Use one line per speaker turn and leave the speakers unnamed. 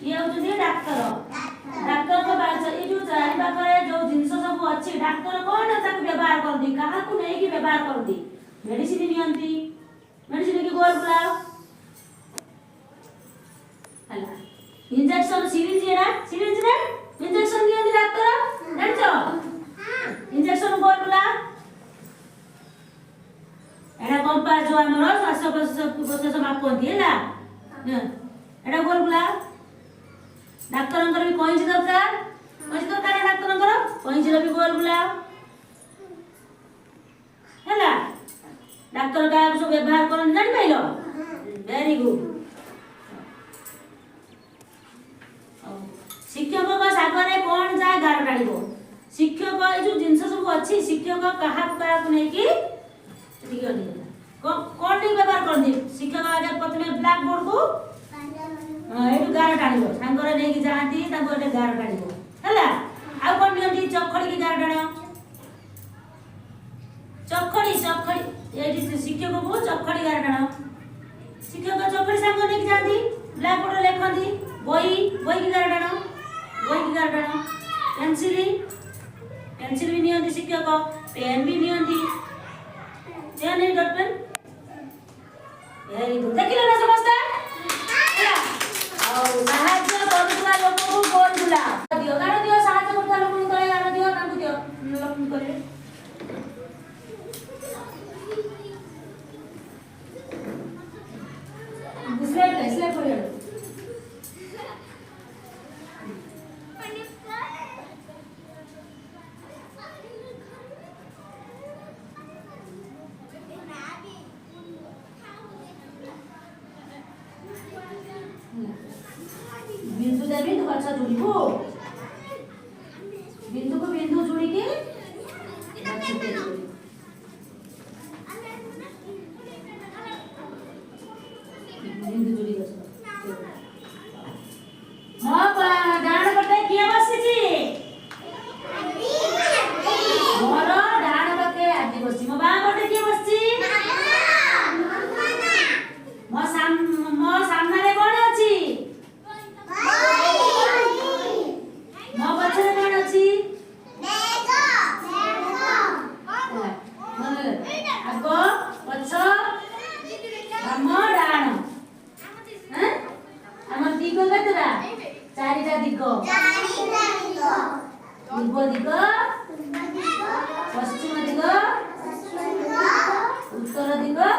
ये होउछी doctor doctor को बात ये जो चारि पाखरे जो जिंस सब अछि डाक्टर कोन ताक व्यवहार करदी कहा को नै कि व्यवहार करदी मेडिसिन नियंती मेडिसिन की गोल बुलाओ हला इंजेक्शन सिरिंज एरा सिरिंज रे इंजेक्शन नियंती डाक्टर जानछो इंजेक्शन गोल बुला एडा कंपास जो हमरो श्वास प्रश्वास मापंती हैला एडा गोल बुला डाक्टर भी कौन दरकार डाक्टर कौन भी गोल बुलाओ है डाक्तर का सब व्यवहार कर जान पाइल वेरी गुड शिक्षक सागर कौन जाए गार टाणिब शिक्षक जो जिनस सब अच्छी शिक्षक क्या नहीं कि कौन व्यवहार करती शिक्षक आगे प्रथम ब्लैक बोर्ड को एटू गार टाणिब सांगर नहीं जाती गार टाणिब है आउ कौन नियंती चखड़ी की गार टाण चखड़ी चखड़ी ये शिक्षक को चखड़ी गार टाण शिक्षक चखड़ी सांग नहीं जाती ब्लैक बोर्ड लिखती बही बही की गार टाण बही की गार टाण पेंसिल भी नियंती शिक्षक पेन भी नियंती पेन नहीं डॉट पेन देखिल ना समस्त साहाଯ୍य करूला लोक को गोल बुला दियो गाड़ दियो साहाଯ୍य करता लोक को तळे गाड़ दियो तांको दियो लोक करे स्लाइड पड़े बिंदु देवी तो अच्छा जुड़ीबो बिंदु को बिंदु जुड़ी के बिंदु जुड़ी गयो मां डाण पटे किया बसिची मोर डाण पटे आदि बसि मो बा पटे किया बसची मो सामने रे कोन अछि मो पछरे कोन अछि आगो पछ हम डाण हैं हमर दिगो केतरा चारिटा दिगो पूर्व दिगो पश्चिम दिगो उत्तर दिगो